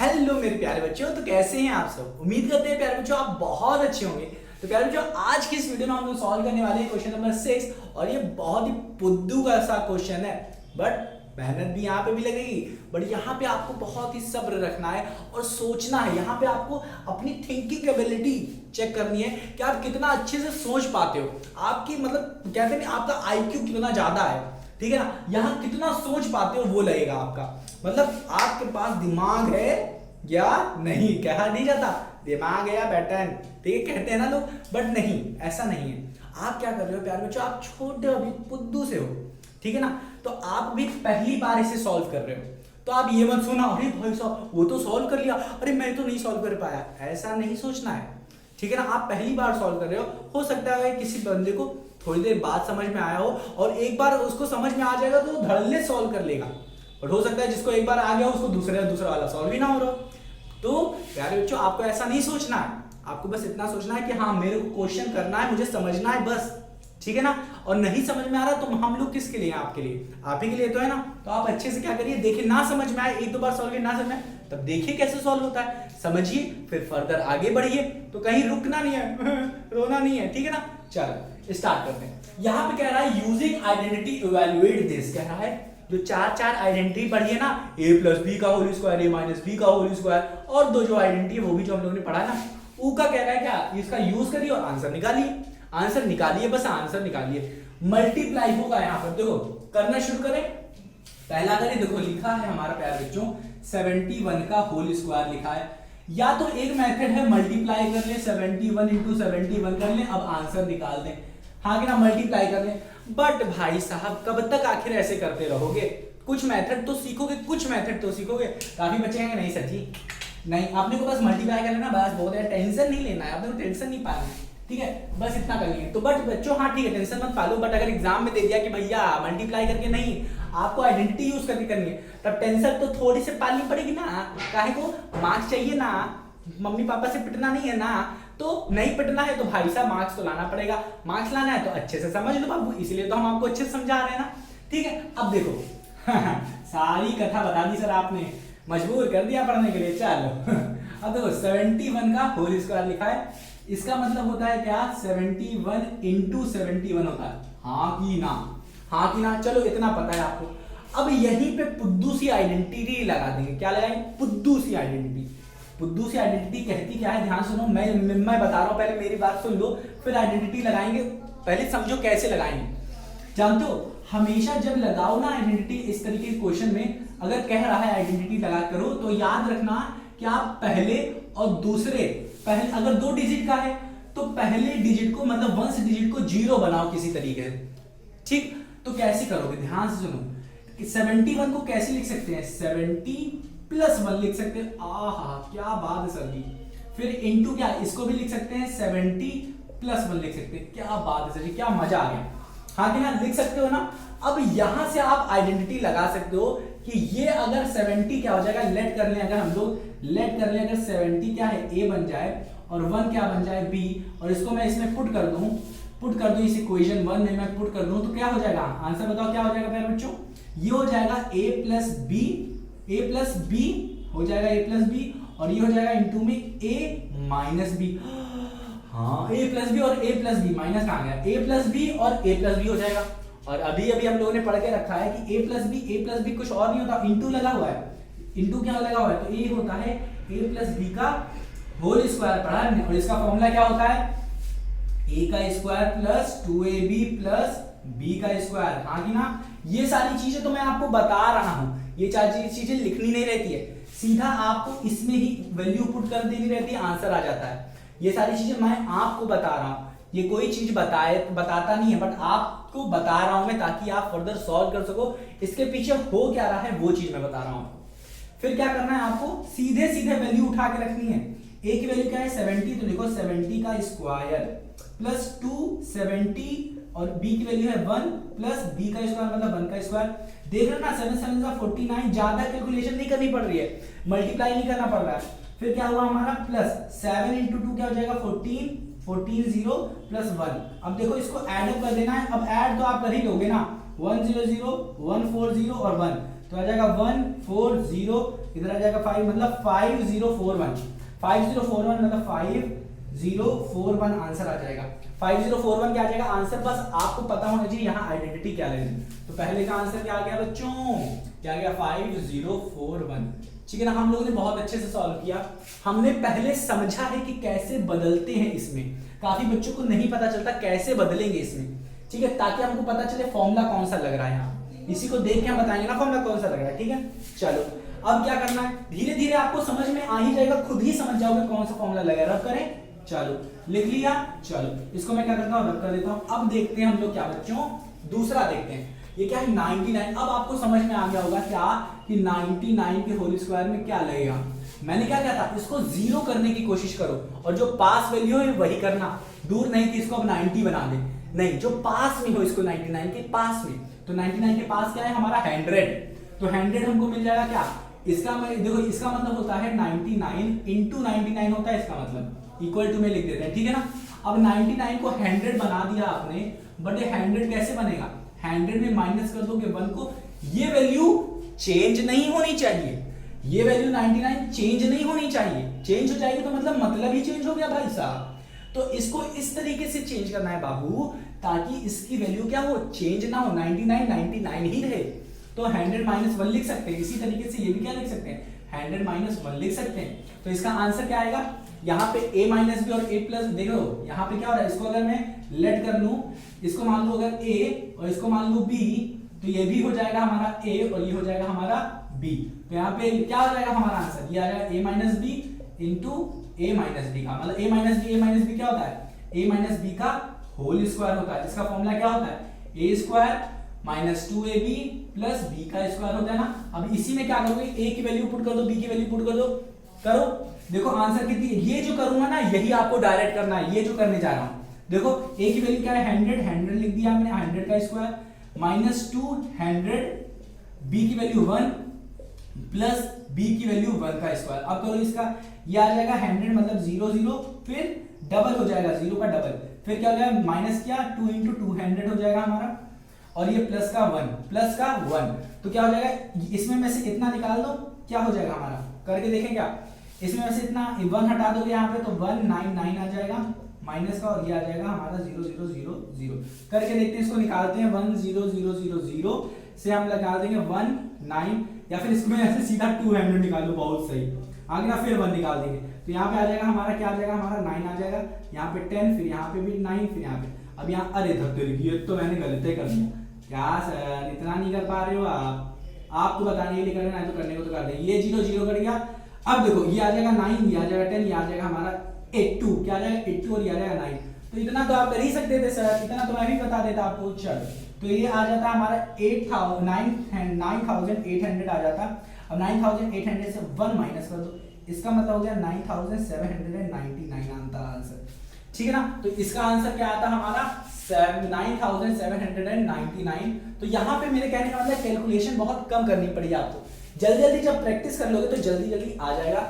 Hello मेरे प्यारे बच्चों, तो कैसे हैं आप सब। उम्मीद करते हैं प्यारे बच्चों आप बहुत अच्छे होंगे। तो प्यारे बच्चों आज की इस वीडियो में हम लोग सॉल्व करने वाले हैं क्वेश्चन नंबर 6 और ये बहुत ही बुद्धू का सा क्वेश्चन है। बट मेहनत भी यहाँ पे भी लगेगी, बट यहाँ पे आपको बहुत ही सब्र रखना है और सोचना है। यहाँ पे आपको अपनी थिंकिंग एबिलिटी चेक करनी है कि आप कितना अच्छे से सोच पाते हो। आपकी मतलब कहते हैं आपका IQ कितना ज्यादा है, ठीक है ना। यहाँ कितना सोच पाते हो वो लगेगा आपका, मतलब आपके पास दिमाग है या नहीं। कहा नहीं जाता दिमाग है या बैटन, ठीक है कहते हैं ना लोग, बट नहीं, ऐसा नहीं है। आप क्या कर रहे हो प्यारे बच्चों, आप छोटे अभी बुद्धू से हो, ठीक है ना। तो आप भी पहली बार इसे सॉल्व कर रहे हो, तो आप ये मत सोना अरे भाई साहब वो तो सॉल्व कर लिया, अरे मैं तो नहीं सॉल्व कर पाया। ऐसा नहीं सोचना है, ठीक है ना। आप पहली बार सॉल्व कर रहे हो सकता है किसी बंदे को थोड़ी देर बाद समझ में आया हो और एक बार उसको समझ में आ जाएगा तो वो धड़ल्ले सॉल्व कर लेगा, और हो सकता है जिसको एक बार आ गया उसको दूसरा वाला सॉल्व ही ना हो रहा। तो प्यारे बच्चों आपको ऐसा नहीं सोचना है, आपको बस इतना सोचना है कि हाँ मेरे को क्वेश्चन करना है, मुझे समझना है बस, ठीक है ना। और नहीं समझ में आ रहा तो हम लोग किसके लिए, आपके लिए, आप ही के लिए तो है ना। तो आप अच्छे से क्या करिए, देखिए ना समझ में आए एक दो बार सॉल्व ना समझ में आए तब देखिए कैसे सॉल्व होता है, समझिए फिर फर्दर आगे बढ़िए। तो कहीं रुकना नहीं है रोना नहीं है, ठीक है ना। चलो स्टार्ट करते हैं। यहाँ पे कह रहा है यूजिंग आइडेंटिटी इवैल्यूएट दिस, कह रहा है जो चार आइडेंटिटी पढ़ी है ना, a प्लस बी का whole square, a minus B का होल स्क्वायर, और दो जो आइडेंटिटी है वो भी जो हम लोगों ने पढ़ा है ना, ऊ का कह रहा है क्या, इसका यूज करिए और आंसर निकालिए। आंसर निकालिए, बस आंसर निकालिए। मल्टीप्लाई होगा यहाँ पर, देखो करना शुरू करें। पहला करें, देखो लिखा है हमारा प्यारे बच्चों 71 का होल स्क्वायर लिखा है। या तो एक मेथड है मल्टीप्लाई कर ले, 71 इंटू 71 कर ले, अब आंसर निकाल दें, हाँ कि ना, मल्टीप्लाई कर ले। बट भाई साहब कब तक आखिर ऐसे करते रहोगे, कुछ मेथड तो सीखोगे, कुछ मेथड तो सीखोगे। काफी बच्चे कहेंगे नहीं सर जी नहीं, आपने को बस मल्टीप्लाई कर लेना, बस बहुत है, टेंशन नहीं लेना है, आपने को टेंशन नहीं पाना है, ठीक है, बस इतना कर लिए। तो बट बच्चों हाँ ठीक है टेंशन मत पालो, बट अगर एग्जाम में दे दिया कि भैया मल्टीप्लाई करके नहीं, आपको आइडेंटिटी यूज करके करनी है, तब टेंशन तो थोड़ी सी पालनी पड़ेगी ना। काहे को, मार्क्स चाहिए ना, मम्मी पापा से पिटना नहीं है ना। तो नहीं पिटना है तो भाई साहब मार्क्स तो लाना पड़ेगा, मार्क्स लाना है तो अच्छे से समझ लो बाबू, इसलिए तो हम आपको अच्छे से समझा रहे हैं ना, ठीक है। अब देखो सारी कथा बता दी सर आपने, मजबूर कर दिया पढ़ने के लिए। चलो अब देखो 71 का होल स्क्वायर लिखा है, इसका मतलब होता है क्या, 71 इंटू 71 होता है, हाँ कि ना, हाँ कि ना। चलो इतना पता है आपको। अब यहीं पे पुद्दू सी आइडेंटिटी लगा देंगे, क्या लगाएंगे, पुद्दू सी आइडेंटिटी। पुद्दू सी आइडेंटिटी कहती क्या है, ध्यान सुनो, मैं बता रहा हूं, पहले मेरी बात सुन लो फिर आइडेंटिटी लगाएंगे। पहले समझो कैसे लगाएंगे। जानते हो हमेशा जब लगाओ ना आइडेंटिटी इस तरीके के क्वेश्चन में, अगर कह रहा है आइडेंटिटी लगा करो, तो याद रखना कि आप पहले और दूसरे, पहले अगर 2 डिजिट का है तो पहले डिजिट को मतलब वंश डिजिट को 0 बनाओ किसी तरीके से, ठीक। तो कैसे करोगे, ध्यान से सुनो कि 71 को कैसे लिख सकते हैं, 70 प्लस 1 लिख सकते हैं, आहा क्या बात है सर जी। फिर इंटू क्या, इसको भी लिख सकते हैं 70 प्लस 1 लिख सकते हैं, क्या बात है सर जी, क्या मजा आ गया, हाँ कि ना, लिख सकते हो ना। अब यहां से आप आइडेंटिटी लगा सकते हो कि ये अगर 70 क्या हो जाएगा, लेट कर लें, अगर हम लोग लेट कर लें, अगर 70 क्या है a बन जाए और 1 क्या बन जाए b, और इसको मैं इसमें पुट कर दूं इस इक्वेशन 1 में मैं पुट कर दूं, तो क्या हो जाएगा, आंसर बताओ क्या हो जाएगा प्यारे बच्चों, ये हो जाएगा a प्लस बी हो जाएगा, a प्लस बी, और ये हो जाएगा इंटू में a माइनस बी। हाँ a प्लस बी और a प्लस बी, माइनस कहाँ गया, a प्लस बी और a प्लस बी हो जाएगा। और अभी हम लोगों ने पढ़ के रखा है कि a प्लस बी कुछ और नहीं होता, इंटू लगा हुआ है, इंटू क्या लगा हुआ है, तो a होता है a प्लस बी का होल स्क्वायर पढ़ा है, और इसका फॉर्मूला क्या होता है, a का square plus 2ab plus b का स्क्वायर, हाँ कि ना। ये सारी चीजें तो मैं आपको बता रहा हूं, ये सारी चीजें लिखनी नहीं रहती है, सीधा आपको इसमें ही वैल्यू पुट कर देनी रहती है, आंसर आ जाता है। ये सारी चीजें मैं आपको बता रहा हूं, ये कोई चीज बताता नहीं है, बट आपको बता रहा हूं मैं ताकि आप फर्दर सॉल्व कर सको। इसके पीछे हो क्या रहा है वो चीज मैं बता रहा हूं। फिर क्या करना है आपको, सीधे सीधे वैल्यू उठा के रखनी है। a की वैल्यू क्या है 70, तो देखो 70 का स्क्वायर प्लस 270, और b की वैल्यू है 1 प्लस b का स्क्वायर मतलब 1 का स्क्वायर। देख रहे ना 7 7 का 49, ज्यादा कैलकुलेशन नहीं करनी पड़ रही है, मल्टीप्लाई नहीं करना पड़ रहा है। फिर क्या हुआ हमारा, प्लस 7 इंटू 2 क्या हो जाएगा 14 0 प्लस 1। अब देखो इसको ऐड अप कर देना है, अब ऐड तो आप कर ही लोगे ना, 1 0 0 1 4 0 और 1, तो आ जाएगा 140, इधर आ जाएगा 5, मतलब 5041, 5041 मतलब 5041 आंसर आ जाएगा। 5041 क्या आ जाएगा आंसर, बस आपको पता होना चाहिए यहाँ आइडेंटिटी क्या लेनी। तो पहले का आंसर क्या आ गया बच्चों, क्या आ गया 5041। ठीक है ना, हम लोगों ने बहुत अच्छे से सॉल्व किया। हमने पहले समझा है कि कैसे बदलते हैं इसमें, काफी बच्चों को नहीं पता चलता कैसे बदलेंगे इसमें, ठीक है, ताकि हमको पता चले फॉर्मूला कौन सा लग रहा है यहाँ, इसी को देख के हम बताएंगे ना फॉर्मूला कौन सा लग रहा है। ठीक है, चलो अब क्या करना है, धीरे धीरे आपको समझ में आ ही जाएगा, खुद ही समझ जाओगे कौन सा फॉर्मूला लगा है। रब करें, चलो लिख लिया, चलो इसको मैं क्या करता हूँ, रब कर देता हूँ। अब देखते हैं हम लोग क्या बच्चों, दूसरा देखते हैं, ये क्या है 99। अब आपको समझ में आ गया होगा क्या कि 99 के होल स्क्वायर में क्या लगेगा। मैंने क्या किया था, इसको जीरो करने की कोशिश करो और जो पास वैल्यू है वही करना, दूर नहीं कि इसको अब 90 बना दे, नहीं, जो पास में हो इसको 99 के पास में। तो 99 के पास क्या है हमारा 100, तो 100 हमको मिल जाएगा क्या, इसका देखो इसका मतलब होता है 99 इंटू 99 होता है, इसका मतलब इक्वल टू में लिख देते हैं। ठीक है ना, अब 99 को 100 बना दिया आपने, बट ये 100 कैसे बनेगा, 100 में माइनस कर दोगे 1 को, ये वैल्यू चेंज नहीं होनी चाहिए, ये वैल्यू 99 चेंज नहीं होनी चाहिए, चेंज हो जाएगी तो मतलब ही चेंज हो गया भाई साहब। तो इसको इस तरीके से चेंज करना है बाबू, ताकि इसकी वैल्यू क्या हो, चेंज ना हो, 99 99 ही रहे। तो 100 माइनस 1 लिख सकते हैं, इसी तरीके से ये भी क्या लिख सकते हैं, 100 माइनस 1 लिख सकते हैं। तो इसका आंसर क्या आएगा, यहाँ पे a माइनस बी और a प्लस, देखो यहाँ पे क्या हो रहा है, इसको अगर मैं लेट कर लूं, इसको मान लो अगर a और इसको मान लो b, तो ये भी हो जाएगा हमारा a और ये हो जाएगा हमारा b। तो यहाँ पे क्या हो जाएगा हमारा आंसर, ये आ जाएगा a minus B into a minus B का, मतलब a माइनस बी क्या होता है, a माइनस बी का होल स्क्वायर होता है, जिसका फॉर्मूला क्या होता है, a square minus 2ab plus b का स्क्वायर होता है ना। अब इसी में क्या करोगे, a की वैल्यू पुट कर दो, b की वैल्यू पुट कर दो, करो, देखो आंसर कितनी, ये जो करूंगा ना यही आपको डायरेक्ट करना है, ये जो करने जा रहा हूं। देखो a की वैल्यू क्या है 100 लिख दिया हमने, 100 का स्क्वायर माइनस 200, b की वैल्यू 1 प्लस b की वैल्यू 1 का स्क्वायर। अब करो इसका, ये आ जाएगा 100 मतलब 0 0, फिर डबल हो जाएगा 0 का डबल, फिर क्या हो जाएगा माइनस क्या 2 इंटू 200 हो जाएगा हमारा, और ये प्लस का 1 तो क्या हो जाएगा, इसमें में से इतना निकाल दो, क्या हो जाएगा हमारा, करके देखें क्या, इसमें में से इतना 1 हटा दोगे यहाँ पे तो 199 आ जाएगा माइनस का, और ये आ जाएगा हमारा 0 0 0 0, करके देखते हैं, इसको निकालते हैं 1 0 0 0 0 से हम लगा देंगे 1 9, या फिर इसको ऐसे सीधा 200 निकाल लो, बहुत सही आगे ना, फिर 1 निकाल देंगे, तो यहाँ पे आ जाएगा हमारा, क्या आ जाएगा हमारा 9 आ जाएगा, यहाँ पे 10, फिर यहाँ पे भी 9, फिर यहाँ पे, अब यहाँ अरे ये तो मैंने गलत कर दिया, क्या सर इतना नहीं कर पा रहे हो आप तो बताने के लिए कर रहे हैं, तो करने को तो कर रहे, ये 0 0 कर गया। अब देखो ये आ जाएगा 9, ये आ जाएगा 10, ये आ जाएगा हमारा 82, क्या आ जाएगा 82 और ये आ जाएगा 9, तो इतना तो आप कर ही सकते थे सर, इतना तो मैं भी बता देता आपको। चलो तो ये आ जाता हमारा 9800 आ जाता। अब 9800 से 1 माइनस कर दो, इसका मतलब हो गया 9799 आता आंसर, ठीक है ना। तो इसका आंसर क्या आता हमारा 9799। तो यहाँ पे मेरे कहने का मतलब कैलकुलेशन बहुत कम करनी पड़ी आपको, जल्दी जल्दी जब प्रैक्टिस कर लोगे तो जल्दी जल्दी आ जाएगा।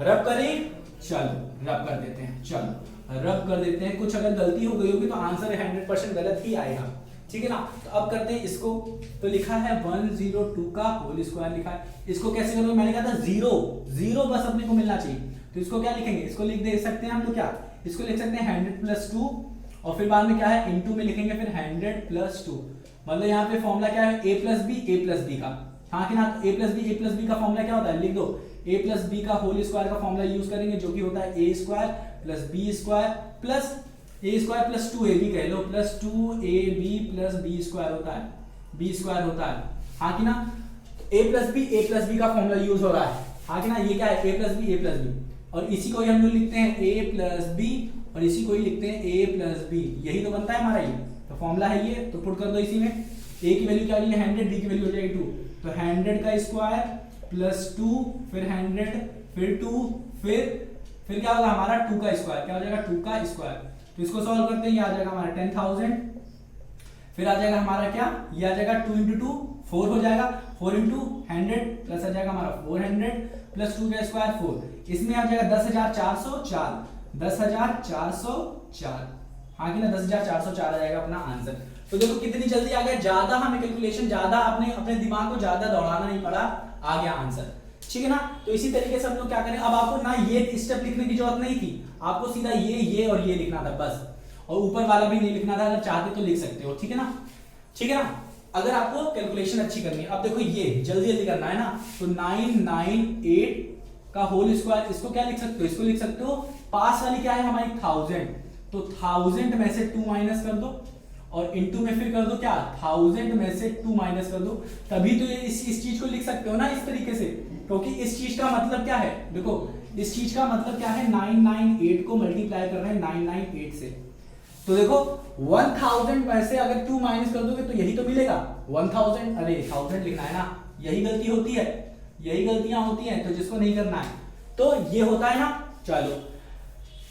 रब करें, चलो रब कर देते हैं, चलो रब कर देते हैं। कुछ अगर गलती हो गई होगी तो आंसर 100% गलत ही आएगा, ठीक है ना। तो अब करते हैं इसको, तो लिखा है 102 का होल स्क्वायर लिखा है, इसको कैसे करोगे, मैंने कहा था 0 बस अपने को मिलना चाहिए। तो इसको क्या लिखेंगे, इसको लिख दे सकते हैं हम लोग, क्या इसको लिख सकते हैं 100 प्लस 2, और फिर बाद में क्या है इनटू में लिखेंगे फिर 100 प्लस 2, मतलब यहाँ पे फॉर्मूला क्या है a प्लस बी का, हाँ कि ना। a प्लस बी का फॉर्मूला क्या होता है, लिख दो a प्लस बी का होल स्क्वायर का फॉर्मूला यूज करेंगे, जो कि होता है a square plus B square plus a square plus 2ab कह लो, plus 2ab plus b square होता है, हाँ कि ना। a प्लस बी का फॉर्मूला यूज हो रहा है, हाँ कि ना। ये क्या है a प्लस बी, और इसी को ही हम लोग लिखते हैं a प्लस बी, और इसी को ही लिखते हैं a प्लस बी, यही तो बनता है हमारा ये, तो फॉर्मूला है ये। तो पुट कर दो इसी में, a की वैल्यू क्या होगी 100, b की वैल्यू हो जाएगी 2, तो 100 का स्क्वायर प्लस 2 फिर 100 फिर 2 फिर क्या होगा हमारा 2 का स्क्वायर, क्या हो जाएगा 2 का स्क्वायर। तो इसको सॉल्व करते हैं, ये आ जाएगा हमारा 10,000, फिर आ जाएगा हमारा क्या, ये आ जाएगा 2 इंटू 2 4 हो जाएगा, 4 इंटू 100 प्लस आ जाएगा हमारा 400 प्लस 2 का स्क्वायर 4, इसमें आ जाएगा 10,404, 10,404, हाँ कि ना 10,404 आ जाएगा अपना आंसर। तो तो देखो कितनी जल्दी आ गया, ज्यादा हमें कैलकुलेशन, ज्यादा अपने दिमाग को ज्यादा दौड़ाना नहीं पड़ा, आ गया आंसर। ठीक है ना। तो इसी तरीके से हम लोग क्या करें, अब आपको ना ये स्टेप लिखने की जरूरत नहीं थी, आपको सीधा ये और ये लिखना था बस, और ऊपर वाला भी नहीं लिखना था, अगर चाहते तो लिख सकते हो। ठीक है ना, ठीक है ना। अगर आपको कैलकुलेशन अच्छी करनी है, अब देखो ये जल्दी जल्दी करना है ना, तो 998 का होल स्क्वायर, इसको क्या लिख सकते हो, इसको लिख सकते हो, पास वाली क्या है हमारी 1000, तो 1000 में से 2 माइनस कर दो, और इनटू में फिर कर दो क्या, 1000 में से 2 माइनस कर दो, तभी तो ये इस चीज को लिख सकते हो ना इस तरीके से, क्योंकि इस चीज का मतलब क्या है, देखो इस चीज का मतलब क्या है, 998 को मल्टीप्लाई कर रहे हैं 998 से, तो देखो 1000 में से अगर 2 माइनस कर दोगे तो यही तो मिलेगा 1000, अरे 1000 लिखना है ना, यही गलती होती है, यही गलतियां होती हैं, तो जिसको नहीं करना है तो ये होता है ना। चलो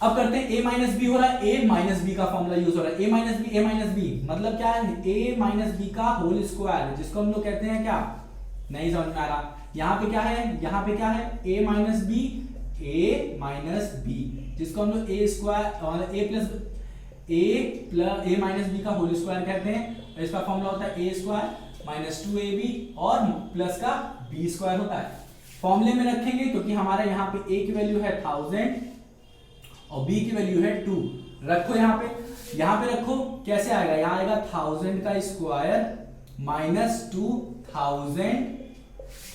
अब करते हैं a माइनस बी हो रहा है, a माइनस बी का फॉर्मूला यूज हो रहा है, a माइनस बी मतलब क्या है, a माइनस बी का होल स्क्वायर, जिसको हम लोग कहते हैं क्या, नहीं समझ में आ रहा, यहाँ पे क्या है, यहाँ पे क्या है, a माइनस बी, जिसको हम लोग a square a minus B का होल स्क्वायर कहते हैं, इसका फॉर्मूला होता है a स्क्वायर माइनस 2ab और प्लस का b स्क्वायर होता है, फॉर्मूले में रखेंगे क्योंकि हमारा यहाँ पे a की वैल्यू है 1000 और b की वैल्यू है 2, रखो यहाँ पे रखो, कैसे आएगा, यहाँ आएगा 1000 का स्क्वायर माइनस 2000,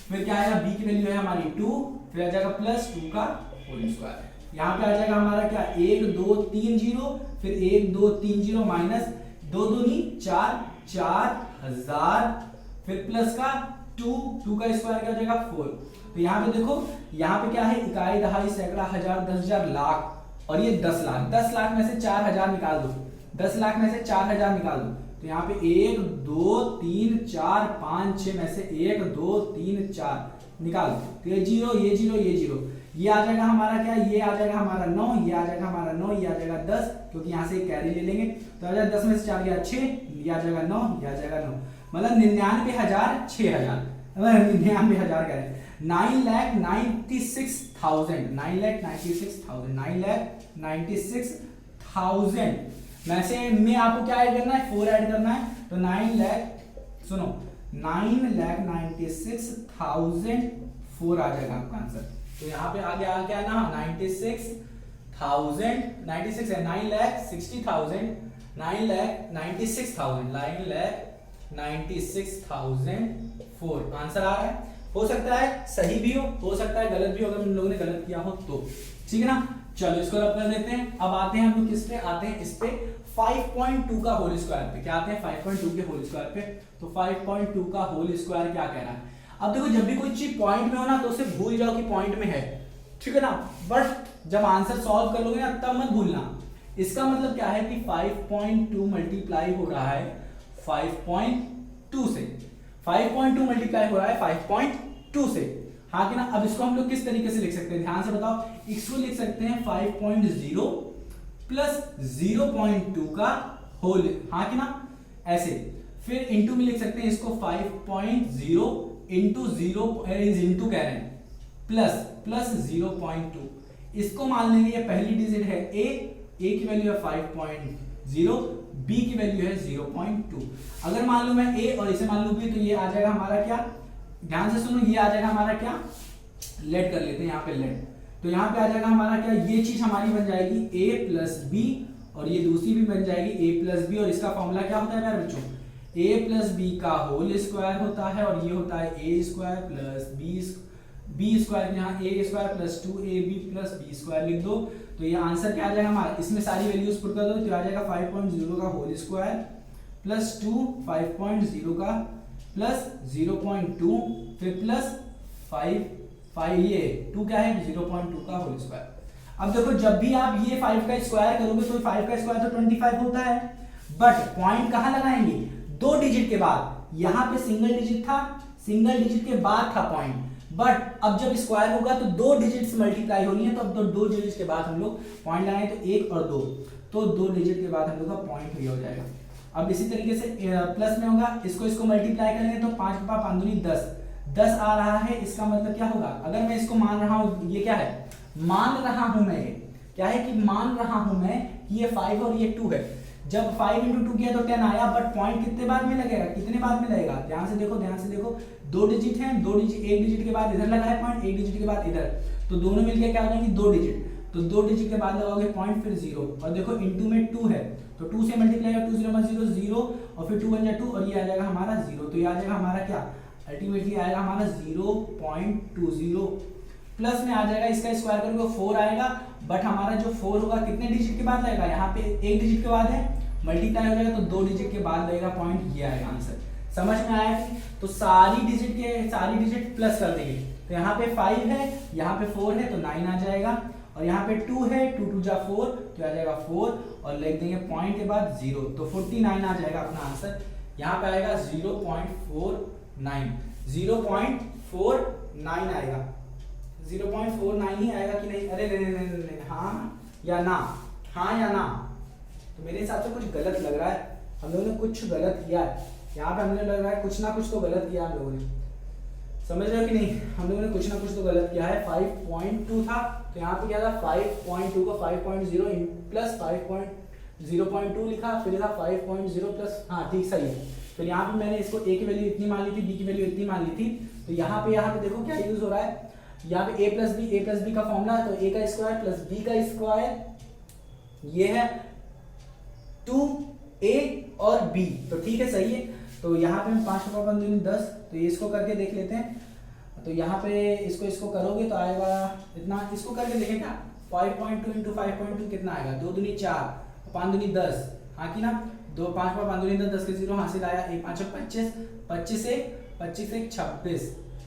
फिर क्या आएगा, b की वैल्यू है हमारी 2, फिर आ जाएगा प्लस 2 का होल स्क्वायर, यहाँ पे आ जाएगा हमारा क्या, 1 2 3 0, फिर 1 2 3 0 माइनस 2 दूनी 4 4000, फिर प्लस का 2 का स्क्वायर क्या हो जाएगा 4, तो यहाँ पे देखो, यहाँ पे क्या है, इकाई दहाई सैकड़ा हजार 10,000 लाख, और ये 10 लाख, 10 लाख में से 4000 निकाल दो, 10 लाख में से 4000 निकाल दो, तो यहाँ पे 1 2 3 4 5 6 में से 1 2 3 4 निकाल दो, तो ये 0 ये 0 ये 0, ये आ जाएगा हमारा क्या, ये आ जाएगा हमारा 9, ये आ जाएगा हमारा 9, ये आ जाएगा 10, क्योंकि यहाँ से कैरी ले लेंगे, तो आ जाएगा 10 में से 4 गया 6, ये आ जाएगा 9, ये आ जाएगा 9, मतलब 99,000 6000, 99,000 कह रहे हैं, 9,96,000 में से में आपको क्या ऐड करना है, 4 ऐड करना है, तो 9,96,004 आ जाएगा आपका आंसर, तो यहाँ पे आगे आ गया ना 96,000, 96 है 9,60,000, 9,96,004 आंसर आ रहा है, हो सकता है सही भी हो सकता है गलत भी हो, अगर हम लोगों ने गलत किया हो तो, ठीक है ना। चलो इसको रब कर देते हैं, अब आते हैं हम लोग किस पे, आते हैं इस पे 5.2 का होल स्क्वायर पे, क्या आते हैं 5.2 के होल स्क्वायर पे, तो 5.2 का होल स्क्वायर क्या कह रहा है, अब देखो जब भी कोई चीज पॉइंट में हो ना तो उसे भूल जाओ कि पॉइंट में है, ठीक है ना, बट जब आंसर सॉल्व कर लोगे ना तब मत भूलना, इसका मतलब क्या है कि 5.2 मल्टीप्लाई हो रहा है 5.2 से, 5.2 मल्टीप्लाई हो रहा है 5.2 से, हाँ कि ना। अब इसको हम लोग किस तरीके से लिख सकते हैं, ध्यान से बताओ, इसको लिख सकते हैं 5.0 प्लस 0.2 का होल, हाँ कि ना, ऐसे, फिर इंटू में लिख सकते हैं इसको 5.0 इंटू 0 इंटू कह रहे हैं प्लस 0.2, इसको मान लेंगे ये पहली डिजिट है a की वैल्यू है 5.0, b की वैल्यू है 0.2, अगर मान लो मैं a और इसे मान लूं b, तो ये आ जाएगा हमारा क्या, ध्यान से सुनो, ये आ जाएगा हमारा क्या, लेट कर लेते हैं यहाँ पे लेट, तो यहाँ पे आ जाएगा हमारा क्या, ये चीज हमारी बन जाएगी a प्लस बी, और ये दूसरी भी बन जाएगी a प्लस बी, और इसका फॉर्मूला क्या होता है यार बच्चों, a प्लस बी का होल स्क्वायर होता है, और ये होता है a square plus B square, यहाँ a square plus 2ab plus b square लिख दो, तो ये आंसर क्या आ जाएगा हमारा, इसमें सारी वैल्यूज पुट कर दो, तो आ जाएगा 5.0 का होल स्क्वायर प्लस 2 5.0 का प्लस 0.2 फिर प्लस 5 ये 2 क्या है 0.2 का होल स्क्वायर। अब देखो जब भी आप ये 5 का स्क्वायर करोगे तो 5 का स्क्वायर तो 25 होता है, बट पॉइंट कहाँ लगाएंगे, 2 डिजिट के बाद, यहाँ पे सिंगल डिजिट था, सिंगल डिजिट के बाद था पॉइंट, बट अब जब स्क्वायर होगा तो 2 डिजिट्स मल्टीप्लाई होनी है, तो अब 2 डिजिट के बाद हम लोग पॉइंट लगाएंगे, तो 1 और 2, तो 2 डिजिट के बाद हम लोग का पॉइंट ये हो जाएगा। अब इसी तरीके से प्लस में होगा, इसको मल्टीप्लाई करेंगे तो 5 का 5 दूनी 10 आ रहा है, इसका मतलब क्या होगा, अगर मैं इसको मान रहा हूं, ये क्या है, मान रहा हूं मैं, क्या है कि मान रहा हूं मैं कि ये 5 और ये 2 है, जब 5 इंटू 2 किया तो 10 आया, बट पॉइंट कितने बाद में लगेगा, कितने बाद में लगेगा, ध्यान से देखो, ध्यान से देखो, 2 डिजिट हैं, 2 डिजिट, एक डिजिट के बाद इधर लगा है पॉइंट, एक डिजिट के बाद इधर, तो दोनों मिलके क्या हो जाएंगे 2 डिजिट, तो 2 डिजिट के बाद लगाओगे पॉइंट, फिर 0, और देखो इनटू में 2 है तो 2 से मल्टीप्लाई होगा, 2 0 0 0, और फिर 2 1 जा 2, और ये आ जाएगा हमारा 0, तो ये आ जाएगा हमारा क्या, अल्टीमेटली आएगा हमारा 0.20, प्लस में आ जाएगा, इसका स्क्वायर करोगे 4 आएगा, बट हमारा जो 4 होगा कितने डिजिट के बाद लगेगा, यहाँ पे एक डिजिट के बाद है, मल्टीप्लाई हो जाएगा तो 2 डिजिट के बाद लगेगा पॉइंट, ये आएगा आंसर। समझ में आया कि, तो सारी डिजिट प्लस कर देंगे, तो यहाँ पे 5 है, यहाँ पे 4 है तो 9 आ जाएगा, और यहाँ पे 2 है, 2 2 जा 4 तो आ जाएगा 4, और लिख देंगे पॉइंट के बाद 0, तो 49 आ जाएगा अपना आंसर। यहाँ पे आएगा 0.49, 0.49 आएगा, 0.49 ही आएगा कि नहीं, अरे नहीं, हाँ या ना, हाँ या ना, तो मेरे हिसाब से कुछ गलत लग रहा है, हम लोगों ने कुछ गलत किया है यहाँ पे, हमें लग रहा है कुछ ना कुछ तो गलत किया हम लोगों ने, समझ रहे हो कि नहीं, हम लोगों ने कुछ ना कुछ तो गलत किया है। 5.2 था तो यहाँ पे क्या था 5.2 को 5.0 प्लस 5.0.2 लिखा, फिर था 5.0 प्लस, हाँ ठीक सही है, फिर यहाँ पे मैंने इसको a की वैल्यू इतनी मान ली थी, b की वैल्यू इतनी मान ली थी, तो यहाँ पे देखो क्या यूज हो रहा है, यहाँ पे a प्लस बी का फॉर्मूला, तो a का स्क्वायर प्लस b का स्क्वायर, ये है 2a और b, तो ठीक है सही है। तो यहाँ पे 5 का 5 10, तो ये इसको करके देख लेते हैं, तो यहाँ पे इसको करोगे तो आएगा इतना, इसको करके देखें क्या, 5.2 इंटू 5.2 कितना आएगा, 2 दूनी 4, 5 दूनी 10, हाँ कि ना, 2 5 पर 5 दूनी 10, 10 के 0 हासिल आया, 1 5 25, 25 से 26,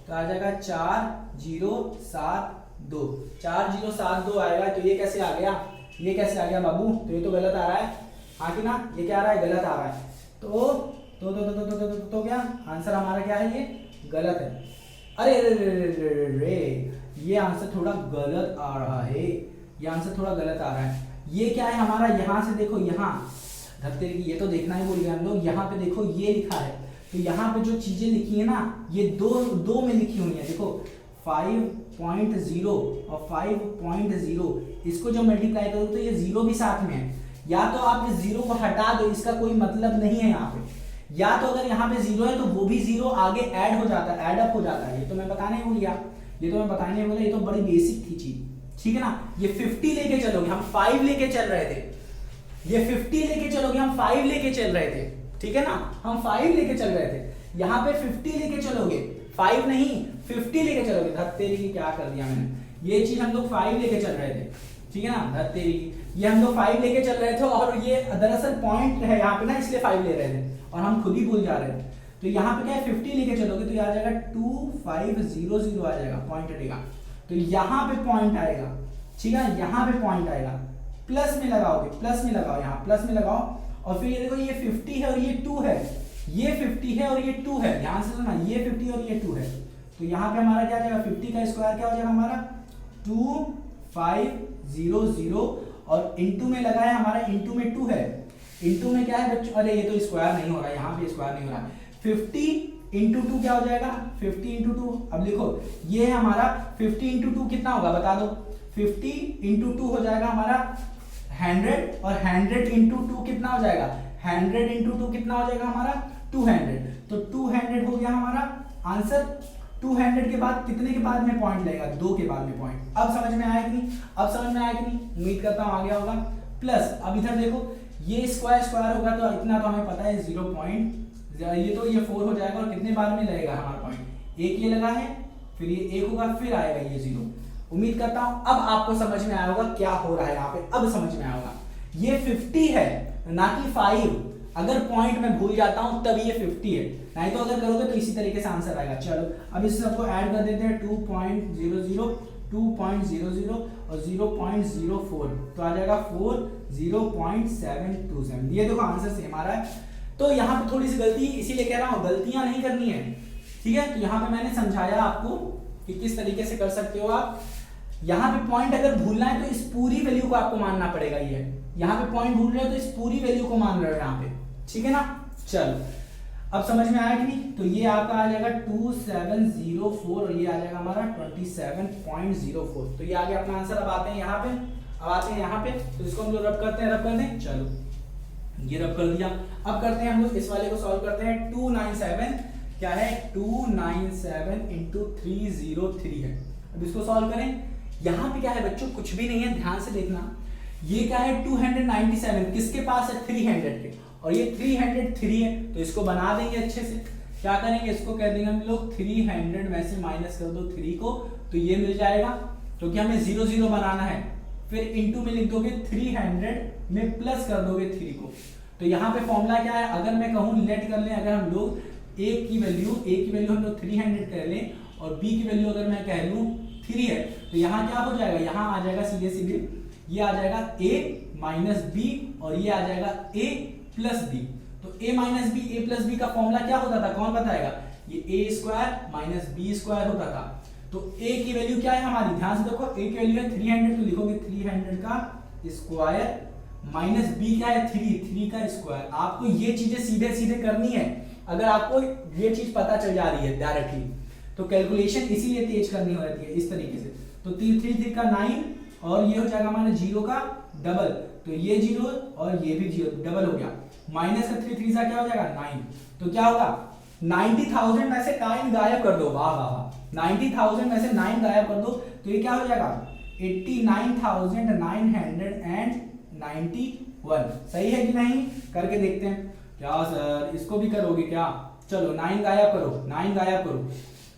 तो आ जाएगा 4072, 4072 आएगा, तो ये कैसे आ गया, ये कैसे आ गया बाबू, तो ये तो गलत आ रहा है, हाँ कि ना, ये क्या आ रहा है, गलत आ रहा है, तो क्या आंसर हमारा क्या है, ये गलत है। अरे रे, ये आंसर थोड़ा गलत आ रहा है, ये आंसर थोड़ा गलत आ रहा है, ये क्या है हमारा, यहाँ से देखो, यहाँ धरते की ये तो देखना ही भूल गए हम लोग, यहाँ पे देखो ये लिखा है, तो यहाँ पे जो चीजें लिखी है ना, ये दो में लिखी हुई है, देखो 5.0 और 5.0, इसको जो मल्टीप्लाई करो तो ये 0 भी साथ में है, या तो आप इस 0 को हटा दो, इसका कोई मतलब नहीं है यहाँ पे, या तो अगर यहाँ पे 0 है तो वो भी 0 आगे ऐड हो जाता है, ऐड अप हो जाता है, ये तो मैं बताने ही भूल गया, ये तो बड़ी बेसिक थी चीज, ठीक है ना। ये 50 लेके चलोगे, हम 5 लेके चल रहे थे, ये 50 लेके चलोगे, हम 5 लेके चल रहे थे, ठीक है ना, हम 5 लेके चल रहे थे, यहाँ पे 50 लेके चलोगे, 5 नहीं 50 लेके चलोगे, धत्तेरी की क्या कर दिया मैंने, ये चीज हम लोग 5 लेके चल रहे थे, ठीक है ना, धत्तेरी ये हम लोग 5 लेके चल रहे थे, और ये दरअसल पॉइंट है यहाँ पे ना, इसलिए 5 ले रहे थे और हम खुद ही भूल जा रहे थे, तो यहाँ पे क्या है 50 लेके चलोगे तो ये आ जाएगा 2500 आ जाएगा, पॉइंट हटेगा, तो यहाँ पे पॉइंट आएगा, ठीक है, यहाँ पे पॉइंट आएगा, प्लस में लगाओगे, प्लस में लगाओ, यहाँ प्लस में लगाओ, और फिर ये देखो ये 50 है और ये 2 है, ये 50 है और ये 2 है, ध्यान से सुना, ये 50 और ये 2 है, तो यहाँ पे हमारा क्या आ जाएगा, 50 का स्क्वायर क्या हो जाएगा हमारा 2500, और इंटू में लगा है हमारा, इंटू में 2 है, इंटू में क्या है बच्चों, अरे ये तो स्क्वायर नहीं हो रहा है, यहाँ पे स्क्वायर नहीं हो रहा है, 50 इंटू 2 क्या हो जाएगा, 50 इंटू 2, अब लिखो ये है हमारा 50 इंटू 2 कितना होगा बता दो, 50 इंटू 2 हो जाएगा हमारा 100, और 100 इंटू 2 कितना हो जाएगा, 100 इंटू 2 कितना हो जाएगा हमारा 200, तो 200 हो गया हमारा आंसर। 200 के बाद कितने के बाद में पॉइंट लगेगा, 2 के बाद में पॉइंट। अब समझ में आया कि नहीं, अब समझ में आया कि नहीं, उम्मीद करता हूं आ गया होगा। प्लस अब इधर देखो ये स्क्वायर स्क्वायर होगा तो इतना तो हमें पता है 0 पॉइंट, ये तो ये 4 हो जाएगा, और कितने बाद में लगेगा हमारा पॉइंट, एक ये लगा है, फिर ये 1 होगा, फिर आएगा ये 0। उम्मीद करता हूं अब आपको समझ में आया होगा क्या हो रहा है यहाँ पे, अब समझ में आया होगा। ये 50 है ना कि 5, अगर पॉइंट में भूल जाता हूं तब ये 50 है, नहीं तो अगर करोगे तो इसी तरीके से आंसर आएगा। चलो अब इस सबको ऐड कर देते हैं, 2.00 2.00 और 0.04, तो आ जाएगा 40.727। ये देखो आंसर सेम आ रहा है। तो यहाँ पे थोड़ी सी गलती, इसीलिए कह रहा हूँ गलतियां नहीं करनी है, ठीक है। तो यहाँ पे मैंने समझाया आपको कि किस तरीके से कर सकते हो आप। यहाँ पे पॉइंट अगर भूलना है तो इस पूरी वैल्यू को आपको मानना पड़ेगा। ये यहाँ पे पॉइंट भूल रहे हो तो इस पूरी वैल्यू को मान रहे हो यहाँ पे, ठीक है ना। चलो अब समझ में आया कि नहीं, तो ये आपका आ जाएगा 2704 और ये आ जाएगा हमारा 27.04। तो ये आ गया अपना आंसर। अब आते हैं यहाँ पे, तो इसको हम जो रब करते हैं, चलो ये रब कर दिया। अब करते हैं हम लोग इस वाले को सॉल्व करते हैं। 297 क्या है, 297 इंटू 303 है। अब इसको सॉल्व करें। यहाँ पे क्या है बच्चों, कुछ भी नहीं है, ध्यान से देखना। ये क्या है 297 किसके पास है, 300 के, और ये 303 है, तो इसको बना देंगे अच्छे से। क्या करेंगे, इसको कह देंगे हम लोग 300 में से माइनस कर दो 3 को, तो ये मिल जाएगा, क्योंकि हमें 0 0 बनाना है। फिर इनटू में लिख दोगे 300 में प्लस कर दोगे 3 को। तो यहाँ पे फॉर्मूला क्या है, अगर मैं कहूँ लेट कर लें, अगर हम लोग a की वैल्यू हम लोग 300 कर लें और b की वैल्यू अगर मैं कह लूँ 3 है, तो यहाँ क्या हो जाएगा, यहाँ आ जाएगा सीधे सीधे, ये आ जाएगा a माइनस बी और ये आ जाएगा a प्लस बी। तो a minus B a plus B का फॉर्मूला क्या होता था, कौन बताएगा, ये a square minus B square होता था। तो a की वैल्यू क्या है हमारी, ध्यान से देखो, a की वैल्यू है 300, तो लिखोगे 300 का स्क्वायर माइनस b क्या है 3 का स्क्वायर। आपको ये चीजें सीधे सीधे करनी है, अगर आपको ये चीज पता चल जा रही है डायरेक्टली, तो कैलकुलेशन इसीलिए तेज करनी होती है इस तरीके से। तो 3 का 9 और ये हो जाएगा हमारे 0 का डबल, तो ये 0 और ये भी 0 डबल हो गया, माइनस का 3 सा क्या हो जाएगा 9। तो क्या होगा, 90,000 में से 9 गायब कर दो, वाह वाह वाह, 90,000 में से 9 गायब कर दो, तो ये क्या हो जाएगा 89,991। सही है कि नहीं, करके देखते हैं। क्या सर इसको भी करोगे क्या, चलो 9 गायब करो, 9 गायब करो।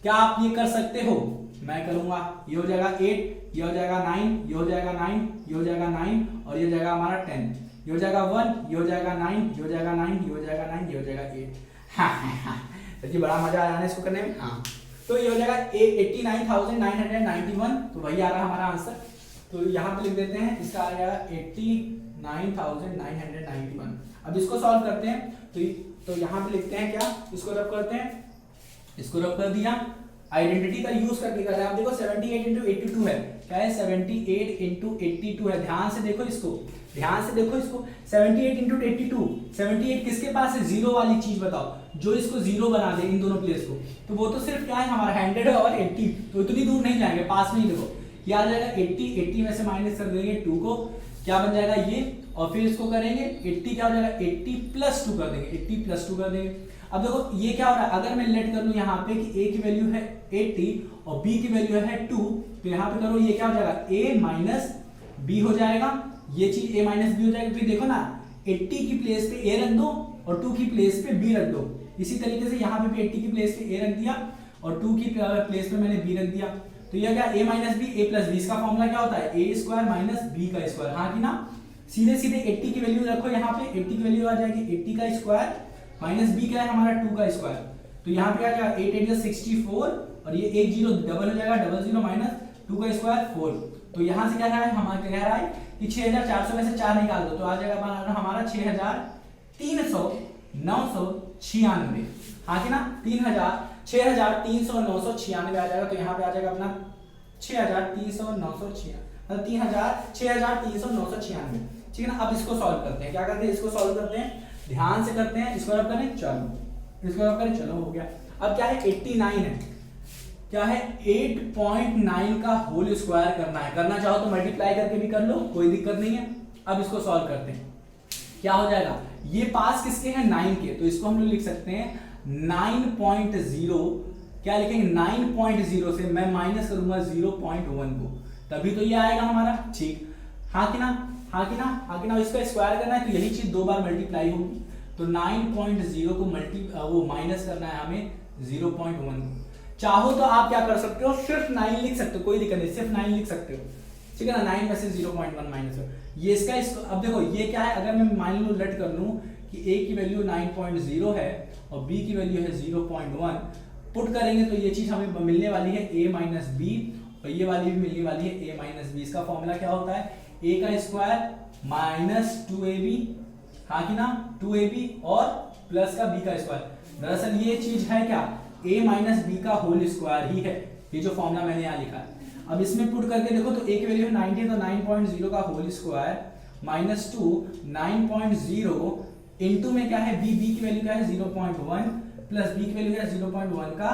क्या आप ये कर सकते हो, मैं करूंगा। ये हो जाएगा 8, ये हो जाएगा 9, ये हो जाएगा 9, ये हो जाएगा 9 और ये हो जाएगा हमारा 10, ये हो जाएगा 1, ये हो जाएगा 9, ये हो जाएगा 9, ये हो जाएगा 9, ये हो जाएगा 8। हाँ जी, बड़ा मजा आया ना इसको करने में। हाँ, तो ये हो जाएगा 89,991, तो वही आ रहा हमारा आंसर। तो यहाँ पे लिख देते हैं, इसका आ गया 89,991। अब इसको सॉल्व करते हैं, तो यहाँ पे लिखते हैं क्या, इसको रब करते हैं, इसको रब कर दिया, आइडेंटिटी का यूज करके कर रहे हैं। आप देखो 78 इंटू 82 है, क्या है 78 इंटू 82 है। ध्यान से देखो इसको, ध्यान से देखो इसको, 78 इंटू 82, 78 किसके पास है, जीरो वाली चीज बताओ, जो इसको जीरो बना दे इन दोनों प्लेस को। तो वो तो सिर्फ क्या है हमारा 100 और 80, तो इतनी दूर नहीं जाएंगे, पास में ही देखो, ये आ जाएगा 80 में से माइनस कर देंगे 2 को, क्या बन जाएगा ये, और फिर इसको करेंगे 80 क्या हो जाएगा 80 प्लस 2 कर देंगे, 80 प्लस 2 कर देंगे। अब देखो ये क्या हो रहा है, अगर मैं लेट कर लूं यहाँ पे कि a की वैल्यू है 80 और b की वैल्यू है 2, तो यहाँ पे करो ये क्या हो जाएगा a माइनस b हो जाएगा, ये चीज a माइनस b हो जाएगा। फिर देखो ना 80 की प्लेस पे a रख दो और 2 की प्लेस पे b रख दो, इसी तरीके से यहाँ पे भी 80 की प्लेस पे a रख दिया और 2 की प्लेस पे मैंने b रख दिया। तो यह क्या a minus b a plus b, इसका फॉर्मूला क्या होता है a स्क्वायर माइनस b का स्क्वायर। हाँ कि ना, सीधे सीधे 80 की वैल्यू रखो, यहाँ पे 80 की वैल्यू आ जाएगी 80 का स्क्वायर माइनस b क्या है हमारा 2 का स्क्वायर। तो यहाँ पे आ जाएगा 8 8 64 और ये 1 0 डबल हो जाएगा, डबल 0 माइनस 2 का स्क्वायर 4। तो यहाँ से क्या रहा है, हमारा कह रहा है कि 6400 में से 4 निकाल दो, तो आ जाएगा हमारा 6396। हाँ कि ना, 6396 आ जाएगा। तो यहाँ पे आ जाएगा अपना 6396, 6396। ठीक है ना। अब इसको सॉल्व करते हैं, क्या करते हैं, इसको सॉल्व करते हैं, ध्यान से करते हैं, इसको रब करें, चलो इसको रब करें, चलो हो गया। अब क्या है 89 है, क्या है 8.9 का होल स्क्वायर करना है, करना चाहो तो मल्टीप्लाई करके भी कर लो, कोई दिक्कत नहीं है। अब इसको सॉल्व करते हैं, क्या हो जाएगा, ये पास किसके हैं 9 के, तो इसको हम लोग लिख सकते हैं 9.0, क्या लिखेंगे 9.0 से मैं माइनस करूंगा 0.1 को, तभी तो ये आएगा हमारा। ठीक, हाँ कि ना, हाँ कि ना, हाँ कि ना। इसका स्क्वायर करना है तो यही चीज 2 बार मल्टीप्लाई होगी, तो 9.0 को वो माइनस करना है हमें 0.1 को। चाहो तो आप क्या कर सकते हो, सिर्फ 9 लिख सकते हो, कोई दिक्कत नहीं, सिर्फ 9 लिख सकते हो, ठीक है ना। 9 में से 0.1 माइनस हो, ये इसका अब देखो ये क्या है, अगर मैं मान लो लेट कर लूं कि a की वैल्यू 9.0 है और b की वैल्यू है 0.1, पुट करेंगे तो ये चीज हमें मिलने वाली है a माइनस बी और ये वाली भी मिलने वाली है a माइनस बी। इसका फॉर्मूला क्या होता है, a का स्क्वायर माइनस 2ab, हाँ कि ना, 2ab और प्लस का b का स्क्वायर। दरअसल ये चीज है क्या, a माइनस बी का होल स्क्वायर ही है, ये जो फॉर्मूला मैंने यहाँ लिखा है। अब इसमें पुट करके देखो तो a की वैल्यू है 90, तो 9.0 का होल स्क्वायर माइनस 2 9.0 इनटू में क्या है b की वैल्यू क्या है 0.1 प्लस b की वैल्यू क्या है 0.1 का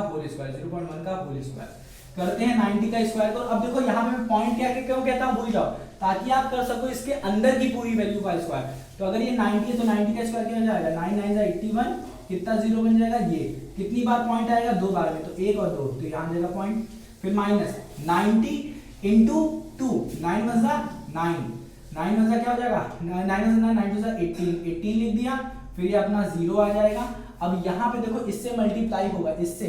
होल स्क्वायर, 0.1 का होल स्क्वायर। करते हैं 90 का स्क्वायर को। अब देखो यहाँ पे मैं पॉइंट क्या क्यों कहता हूँ, भूल जाओ, ताकि आप कर सको इसके अंदर की पूरी वैल्यू का स्क्वायर। तो अगर ये 90 है तो 90 का स्क्वायर क्या हो जाएगा, 9 9 जा 81, कितना जीरो बन जाएगा, ये कितनी बार पॉइंट आएगा, 2 बार में, तो 1 और 2, तो यहाँ जाएगा पॉइंट। फिर माइनस 90 इंटू 2, 9 बजा 9, 9 बजा क्या हो जाएगा, 9 बजा 9 बजा 18 लिख दिया। फिर ये अपना 0 आ जाएगा। अब यहाँ पे देखो इससे मल्टीप्लाई होगा इससे,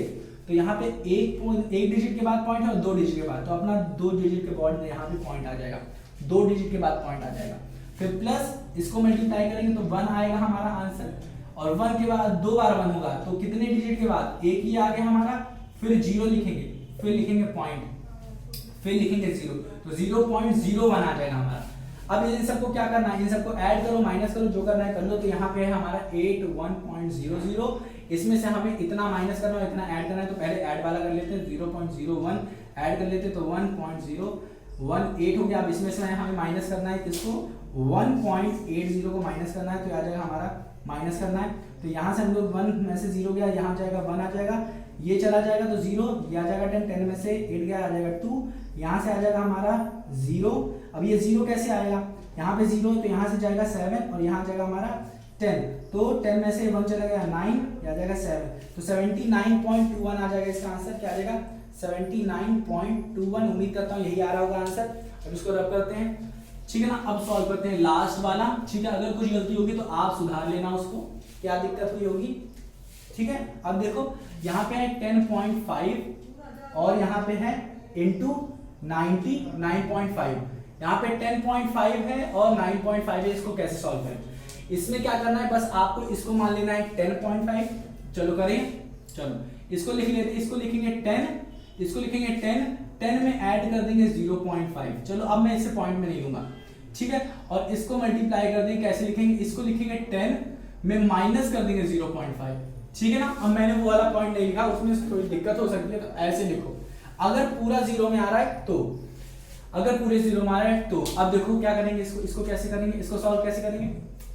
तो यहाँ पे एक डिजिट के बाद पॉइंट है और 2 डिजिट के बाद, तो अपना 2 डिजिट के बाद यहाँ पे पॉइंट आ जाएगा, 2 डिजिट के बाद पॉइंट आ जाएगा। फिर प्लस इसको मल्टीप्लाई करेंगे तो 1 आएगा हमारा आंसर, और 1 के बाद 2 बार 1 होगा, तो कितने डिजिट के बाद, एक ही आ गया हमारा। फिर 0 लिखेंगे, फिर लिखेंगे पॉइंट, फिर लिखेंगे 0, तो 0.01 आ जाएगा हमारा। अब इन सबको क्या करना है, इन सबको ऐड करो, माइनस करो, जो करना है कर लो। तो यहाँ पे है हमारा 81.00, इसमें से हमें इतना माइनस करना है, इतना ऐड करना है, तो पहले ऐड वाला कर लेते हैं, 0.01 ऐड कर लेते हैं, तो 1.018 हो गया। अब इसमें से हमें माइनस करना है किसको, 1.80 को माइनस करना है, तो आ जाएगा हमारा माइनस करना है। तो यहाँ से हम लोग 1 में से 0 गया, यहाँ जाएगा 1 आ जाएगा, ये चला जाएगा तो 0, ये आ जाएगा 10, 10 में से 8 गया, आ जाएगा 2, यहाँ से आ जाएगा हमारा 0। अब ये 0 कैसे आएगा, यहाँ पे 0 तो यहाँ से जाएगा 7 और यहाँ जाएगा हमारा 10, तो 10 में से 1 चला गया 9, आ जाएगा 7, तो 79.21 आ जाएगा इसका आंसर। क्या आ जाएगा, 79.21। उम्मीद करता हूँ यही आ रहा होगा आंसर। अब इसको रब करते हैं, ठीक है ना। अब सॉल्व करते हैं लास्ट वाला, ठीक है। अगर कुछ गलती होगी तो आप सुधार लेना उसको, क्या दिक्कत हुई होगी, ठीक है। अब देखो यहाँ पे है 10.5 और यहाँ पे है इंटू 99.5, यहाँ पे 10.5 है और 9.5 है। इसको कैसे सॉल्व करें, इसमें क्या करना है, बस आपको इसको मान लेना है 10.5। चलो करें, चलो इसको लिख लेते हैं, इसको लिखेंगे 10, इसको लिखेंगे 10, 10 में ऐड कर देंगे 0.5। चलो अब मैं इसे पॉइंट में नहीं लूंगा, ठीक है। और इसको मल्टीप्लाई कर देंगे, कैसे लिखेंगे, इसको लिखेंगे 10 में माइनस कर देंगे 0.5, ठीक है ना। अब मैंने वो वाला पॉइंट नहीं लिखा, उसमें थोड़ी दिक्कत हो सकती है, तो ऐसे लिखो। अगर पूरा 0 में आ रहा है तो, अगर पूरे 0 में आ रहा है तो, अब देखो क्या करेंगे, इसको कैसे करेंगे, इसको सॉल्व कैसे करेंगे।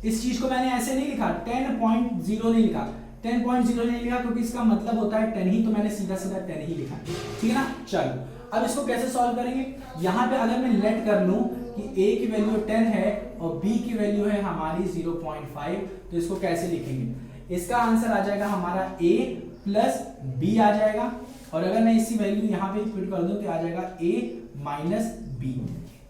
इस चीज को मैंने ऐसे नहीं लिखा, 10.0 नहीं लिखा, 10.0 नहीं लिखा क्योंकि इसका मतलब होता है 10 ही, तो मैंने सीधा सीधा 10 ही लिखा, ठीक है ना। चलो अब इसको कैसे सॉल्व करेंगे, यहाँ पे अगर मैं लेट कर लूं कि a की वैल्यू 10 है और b की वैल्यू है हमारी 0.5, तो इसको कैसे लिखेंगे, इसका आंसर आ जाएगा हमारा a प्लस b आ जाएगा। और अगर मैं इसी वैल्यू यहाँ पे फिट कर दूं तो आ जाएगा a minus b,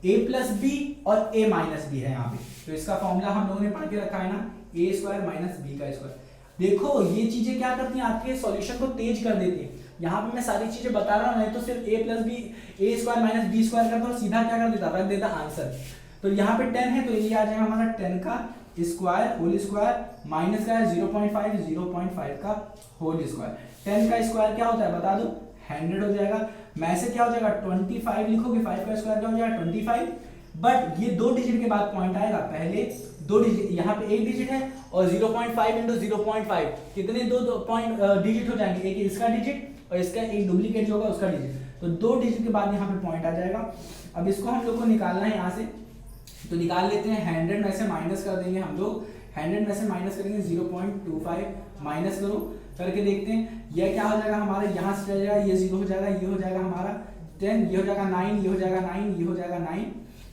a plus b और a माइनस b है यहाँ पे। तो इसका फॉर्मूला हम लोगों ने पढ़ के रखा है ना, a स्क्वायर माइनस b का स्क्वायर। देखो ये चीजें क्या करती हैं, आपके सॉल्यूशन को तेज कर देती है। यहाँ पे मैं सारी चीजें बता रहा हूँ, नहीं तो सिर्फ a plus B, a square minus b square करता और सीधा क्या कर देता, रख देता आंसर। तो यहाँ पे 10 है तो ये आ जाएगा हमारा 10 का स्क्वायर होल स्क्वायर, माइनस का है 0.5 का होल स्क्वायर। 10 का स्क्वायर क्या होता है बता दो, 100 हो जाएगा। मैं से क्या हो जाएगा 25 लिखोगे, 5 का स्क्वायर क्या हो जाएगा 25। बट ये 2 डिजिट के बाद पॉइंट आएगा, पहले 2 डिजिट, यहाँ पे 1 डिजिट है और 0.5 इंटू 0.5 कितने 2 पॉइंट डिजिट हो जाएंगे, एक इसका डिजिट और इसका एक डुप्लीकेट जो होगा उसका डिजिट, तो 2 डिजिट के बाद यहाँ पे पॉइंट आ जाएगा। अब इसको हम लोग को निकालना है यहाँ से, तो निकाल लेते हैं। 100 में से माइनस कर देंगे हम लोग, 100 में से माइनस करेंगे 0.25, माइनस करो करके देखते हैं यह क्या हो जाएगा हमारा, यहाँ से चला जाएगा, ये 0 हो जाएगा, ये हो जाएगा हमारा 10, ये हो जाएगा 9, ये हो जाएगा 9, ये हो जाएगा 9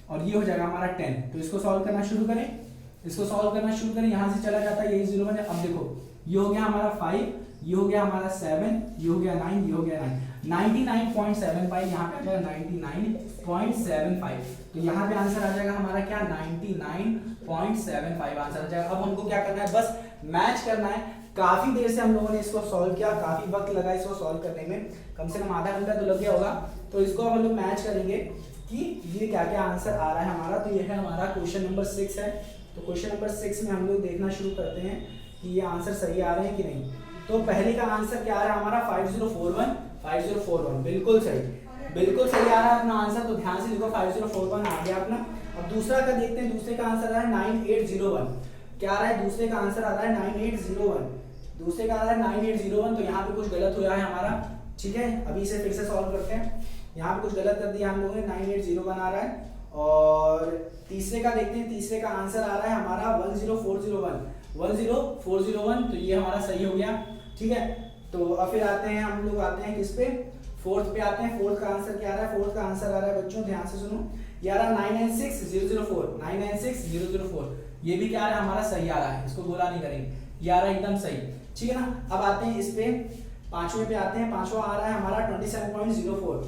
और ये हो जाएगा हमारा 10। तो इसको सॉल्व करना शुरू करें, इसको सॉल्व करना शुरू करें, यहाँ से चला जाता है यही 0 बन जाए। अब देखो ये हो गया हमारा 5, ये हो गया हमारा 7, ये हो गया 9, ये हो गया 9, 99.75, यहाँ पे आ जाएगा 99.75। तो यहाँ पे आंसर आ जाएगा हमारा क्या, 99.75 आंसर आ जाएगा। अब हमको क्या करना है, बस मैच करना है। काफी देर से हम लोगों ने इसको सॉल्व किया, काफी वक्त लगा इसको सॉल्व करने में, कम से कम आधा घंटा तो लग गया होगा। तो इसको हम लोग मैच करेंगे कि ये क्या क्या आंसर आ रहा है हमारा। तो ये है हमारा क्वेश्चन नंबर 6 है। तो क्वेश्चन नंबर 6 में हम लोग देखना शुरू करते हैं कि ये आंसर सही आ रहे हैं कि नहीं। तो पहले का आंसर क्या आ रहा है हमारा 5041 बिल्कुल सही, बिल्कुल सही आ रहा है अपना आंसर। तो ध्यान से देखो 5041 आ गया अपना। अब दूसरा का देखते हैं, दूसरे का आंसर आ रहा है 9801। क्या आ रहा है, दूसरे का आंसर आ रहा है 9801, दूसरे का आ रहा है 9801। तो यहाँ पे कुछ गलत हुआ है हमारा, ठीक है। अभी इसे फिर से सॉल्व करते हैं। यहाँ पे कुछ गलत कर दिया हम लोगों ने, 9801 आ रहा है। और तीसरे का देखते हैं, तीसरे का आंसर आ रहा है हमारा 10401। तो ये हमारा सही हो गया, ठीक है। तो अब फिर आते हैं हम लोग, आते हैं किस पे, फोर्थ पे आते हैं। फोर्थ का आंसर क्या आ रहा है? फोर्थ का आंसर आ रहा है बच्चों, ध्यान से सुनो, ये आ रहा है 996004, 996004। ये भी क्या आ रहा है हमारा? सही आ रहा है, इसको गोला नहीं करेंगे, ये आ रहा है एकदम सही, ठीक है ना। अब आते हैं इस पे, पांचवें पे आते हैं। पांचवा आ रहा है हमारा 27.04,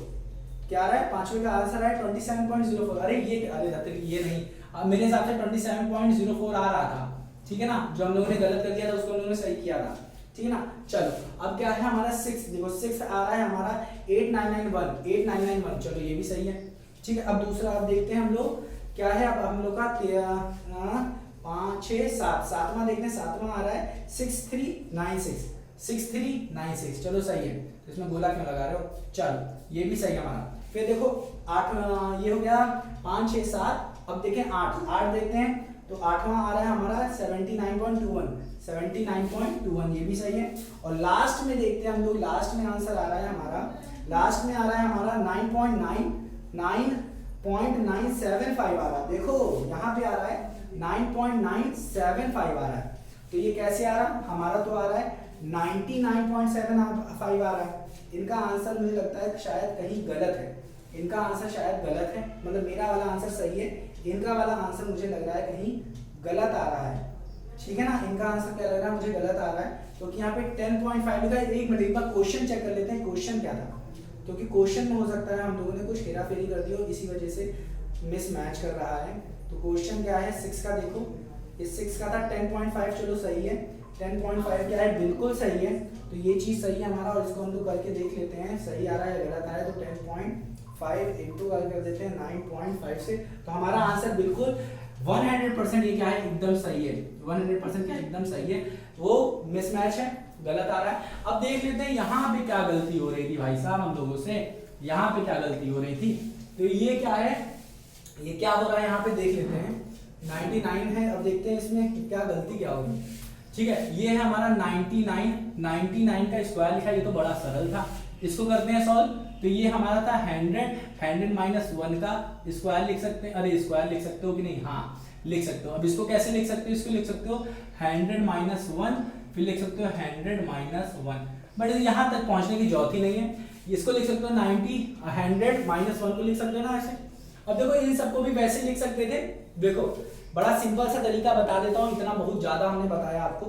क्या आ रहा है? पांचवे का आंसर है 27.04। अरे ये, अरे ये नहीं, अब मेरे हिसाब से 27.04 आ रहा था, ठीक है ना। जो हम लोगों ने गलत कर दिया था उसको हम लोगों ने सही किया था, ठीक है ना। चलो अब क्या है हमारा 6, देखो 6 आ रहा है हमारा 8991, 8991, चलो ये भी सही है, ठीक है। अब दूसरा आप देखते हैं हम लोग क्या है, अब हम लोग का 5 6 7, सातवां देखते हैं। सातवां आ रहा है 6396, 6396, चलो सही है। तो इसमें गोला क्यों लगा रहे हो? चलो ये भी सही है हमारा। फिर देखो 8, ये हो गया 5 6 7। अब देखें 8 देखते हैं, तो आठवां आ रहा है हमारा 79.21, 79.21, ये भी सही है। और लास्ट में देखते हैं हम लोग, लास्ट में आंसर आ रहा है हमारा, लास्ट में आ रहा है हमारा 9.975 आ रहा है। देखो यहाँ पे आ रहा है 9.975 आ रहा है, तो ये कैसे आ रहा है? हमारा तो आ रहा है 99.75 आ रहा है। इनका आंसर मुझे लगता है शायद कहीं गलत है, इनका आंसर शायद गलत है, मतलब मेरा वाला आंसर सही है, इनका वाला आंसर मुझे लग रहा है कहीं गलत आ रहा है, ठीक है ना। इनका आंसर क्या लग रहा है? मुझे गलत आ रहा है, क्योंकि यहाँ पे 10.5 लिखा है। एक मिनट, एक बार क्वेश्चन चेक कर लेते हैं, क्वेश्चन क्या था, क्योंकि क्वेश्चन में हो सकता है हम लोगों ने कुछ हेरा फेरी कर दी हो, इसी वजह से मिस मैच कर रहा है। तो क्वेश्चन क्या है 6 का, देखो इस 6 का था 10.5, चलो सही है, 10.5 क्या है? बिल्कुल सही है, तो ये चीज सही है हमारा। और इसको हम लोग करके देख लेते हैं सही आ रहा है गलत आ रहा है। तो 10.5 इंटू कर देते हैं 9.5 से, तो हमारा आंसर बिल्कुल 100% ये क्या है? एकदम सही है, 100% क्या एकदम सही है, वो मिसमैच है, गलत आ रहा है। अब देख लेते हैं यहाँ पे क्या गलती हो रही थी भाई साहब हम लोगों से, यहाँ पे क्या गलती हो रही थी। तो ये क्या है, ये क्या हो रहा है यहाँ पे देख लेते हैं, 99 है। अब देखते हैं इसमें क्या गलती क्या होगी, ठीक है। ये है हमारा 99 का स्क्वायर लिखा है, ये तो बड़ा सरल था, इसको करते हैं सॉल्व। तो ये हमारा था 100 माइनस 1 का स्क्वायर लिख सकते हैं, अरे स्क्वायर लिख सकते हो कि नहीं? हाँ लिख सकते हो। अब इसको कैसे लिख सकते हो? इसको लिख सकते हो 100 माइनस 1, फिर लिख सकते हो 100 माइनस 1, बट यहाँ तक पहुंचने की जरूरत ही नहीं है। इसको लिख सकते हो 100 माइनस 1 को लिख सकते हो ना ऐसे। अब देखो इन सबको भी वैसे लिख सकते थे, देखो बड़ा सिंपल सा तरीका बता देता हूँ, इतना बहुत ज्यादा हमने बताया आपको,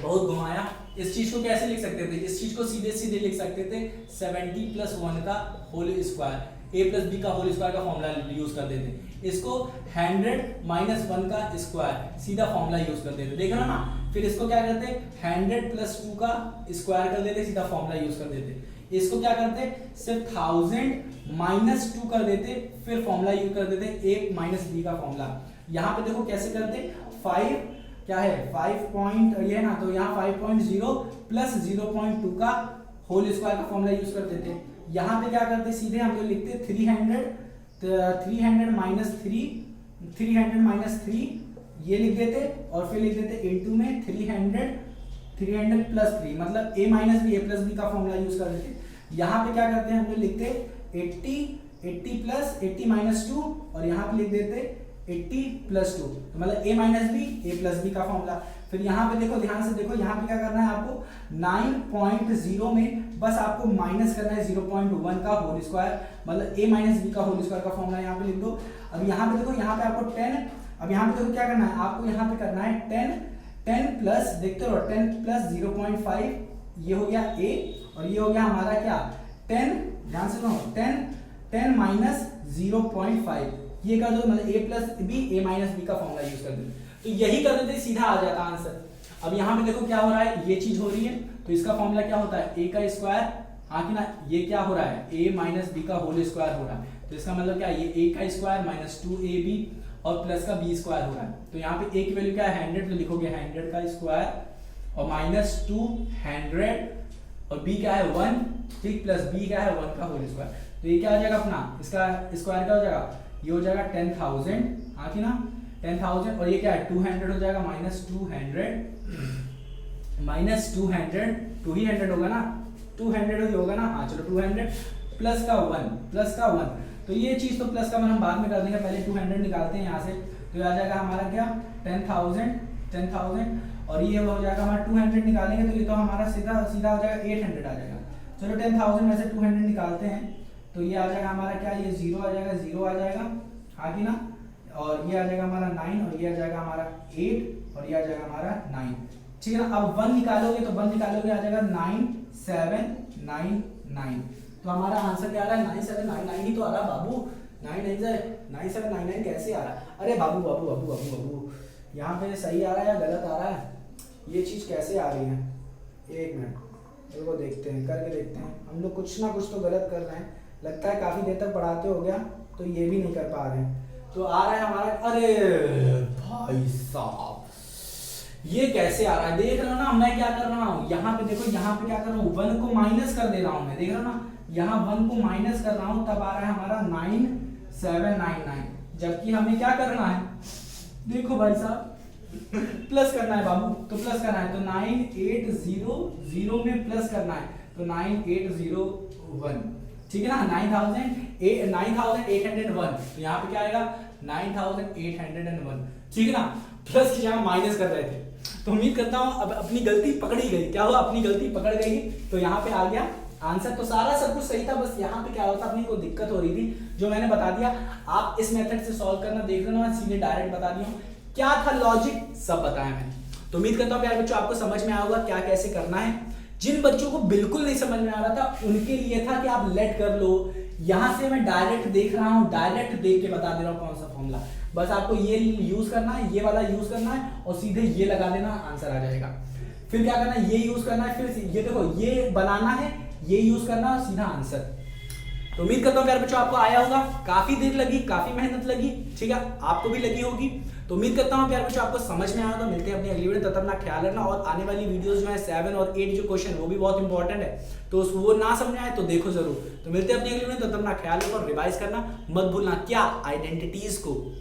बहुत घुमाया। इस चीज को कैसे लिख सकते थे? इस चीज को सीधे सीधे लिख सकते थे 70 प्लस 1 का whole square, a plus B का होल स्क्वायर का फॉर्मूला यूज कर देते। इसको 100 माइनस 1 का स्क्वायर सीधा फॉर्मूला यूज कर देते, देख रहे हो ना। फिर इसको क्या करते? 100 प्लस 2 का स्क्वायर कर देते, सीधा फॉर्मूला यूज कर देते। इसको क्या करते? सिर्फ 1000 माइनस 2 कर देते, फिर फॉर्मूला यूज कर देते a माइनस बी का फॉर्मूला। यहाँ पे देखो कैसे करते, 5 क्या है 5 पॉइंट ये है ना, तो यहाँ 5.0 प्लस 0.2 का होल स्क्वायर का फॉर्मूला यूज कर देते। यहाँ पे क्या करते? सीधे हम लोग लिखते 300 माइनस 3 ये लिख देते, और फिर लिख देते इनटू में 300 प्लस 3, मतलब a minus B, a plus B का फॉर्मूला यूज कर देते। यहाँ पे क्या करते हैं हम लोग लिखते 80 प्लस 80 माइनस 2, और यहाँ पे लिख देते 80 प्लस 2, तो मतलब a minus B, a plus B का फॉर्मूला। फिर यहाँ पे देखो, ध्यान से देखो, यहाँ पे क्या करना है आपको? 9.0 में बस आपको माइनस करना है 0.1 का होल स्क्वायर, मतलब a माइनस बी का होल स्क्वायर का फॉर्मूला यहाँ पे लिख दो। अब यहाँ पे देखो, यहाँ पे आपको 10, अब यहाँ पे देखो क्या करना है आपको? यहाँ पे करना है 10 प्लस, देखते रहो 10 प्लस 0.5, ये हो गया a, और ये हो गया हमारा क्या 10, ध्यान से सुनो 10 माइनस 0.5, ये कर दो, मतलब a plus B, a minus B का फॉर्मूला यूज कर दो। तो यही कर देते, सीधा आ जाता आंसर। अब यहाँ पे देखो क्या हो रहा है, ये चीज हो रही है, तो इसका फॉर्मूला क्या होता है? a का स्क्वायर, हाँ कि ना, ये क्या हो रहा है? a माइनस बी का होल स्क्वायर हो रहा है, तो इसका मतलब क्या है? ये a का स्क्वायर माइनस 2ab और प्लस का b स्क्वायर हो रहा है। तो यहाँ पे a की वैल्यू क्या है? 100, तो लिखोगे 100 का स्क्वायर और माइनस 200, और b क्या है 1, ठीक, प्लस b क्या है 1 का होल स्क्वायर। तो ये क्या हो जाएगा अपना? इसका स्क्वायर क्या हो जाएगा? ये हो जाएगा 10,000, हाँ कि ना, 10,000, और ये क्या है 200 हो जाएगा, माइनस 200 2 ही 100 होगा ना, 200 ही होगा ना, हाँ चलो 200 प्लस का 1, तो ये चीज तो प्लस का 1 हम बाद में कर देंगे, पहले 200 निकालते हैं यहाँ से। तो ये आ जाएगा हमारा क्या 10,000, और ये हो जाएगा हमारा 200 निकालेंगे, तो ये तो हमारा सीधा हो जाएगा 800 आ जाएगा। चलो 10,000 में से 200 निकालते हैं तो ये आ जाएगा हमारा क्या, ये 0 आ जाएगा, 0 आ जाएगा, हाँ कि ना, और ये आ जाएगा हमारा 9 और ये आ जाएगा हमारा 8 और ये आ जाएगा हमारा 9, ठीक है ना। अब 1 निकालोगे तो 1 निकालोगे आ जाएगा 9799, तो हमारा आंसर क्या आ रहा है 9799 ही तो आ रहा है बाबू। 9799 कैसे आ रहा है? अरे बाबू बाबू बाबू बाबू बाबू यहाँ पे सही आ रहा है या गलत आ रहा है, ये चीज कैसे आ रही है? एक मिनट देखो, देखते हैं, करके देखते हैं। हम लोग कुछ ना कुछ तो गलत कर रहे हैं, लगता है काफी देर तक पढ़ाते हो गया तो ये भी नहीं कर पा रहे हैं। तो आ रहा है हमारा, अरे भाई साहब ये कैसे आ रहा है? देख रहे हो ना मैं क्या कर रहा हूँ, यहाँ पे देखो, यहाँ पे क्या कर रहा हूँ, 1 को माइनस कर दे रहा हूँ मैं, देख रहे हो ना, यहाँ 1 को माइनस कर रहा हूँ, तब आ रहा है हमारा 9799, जबकि हमें क्या करना है, देखो भाई साहब प्लस करना है बाबू, तो प्लस करना है तो 9800 में प्लस करना है तो 9801, ठीक है ना, 9801, तो यहाँ पे क्या आएगा 9801, ठीक है ना। प्लस की जगह माइनस कर रहे थे, तो उम्मीद करता हूँ अब अपनी गलती पकड़ी गई। क्या हुआ, अपनी गलती पकड़ गई, तो यहाँ पे आ गया आंसर। तो सारा सब कुछ सही था, बस यहाँ पे क्या होता, अपनी को दिक्कत हो रही थी जो मैंने बता दिया। आप इस मेथड से सॉल्व करना देख लेना, मैं सीधे डायरेक्ट बता दिया हूँ क्या था लॉजिक, सब बताया मैंने। तो उम्मीद करता हूँ प्यारे बच्चों आपको समझ में आया होगा क्या कैसे करना है। जिन बच्चों को बिल्कुल नहीं समझ में आ रहा था उनके लिए था कि आप लेट कर लो, यहां से मैं डायरेक्ट देख रहा हूं, डायरेक्ट देख के बता दे रहा हूं कौन सा फॉर्मूला, बस आपको ये यूज करना है, ये वाला यूज करना है और सीधे ये लगा देना, आंसर आ जाएगा। फिर क्या करना है, ये यूज करना है, फिर ये देखो ये बनाना है, ये यूज करना है, सीधा आंसर। तो उम्मीद करता हूँ प्यारे बच्चों आपको आया होगा, काफी देर लगी, काफी मेहनत लगी, ठीक है, आपको भी लगी होगी। तो उम्मीद करता हूँ प्यारे बच्चों आपको समझ में आया होगा। मिलते हैं अपनी अगली वीडियो, तब तक अपना ख्याल रखना, और आने वाली वीडियोस जो है 7 और 8 जो क्वेश्चन वो भी बहुत इंपॉर्टेंट है, तो वो ना समझ आए तो देखो जरूर। तो मिलते हैं अपनी अगली वीडियो, तब तक अपना ख्याल रखो और रिवाइज करना मत भूलना क्या, आइडेंटिटीज को।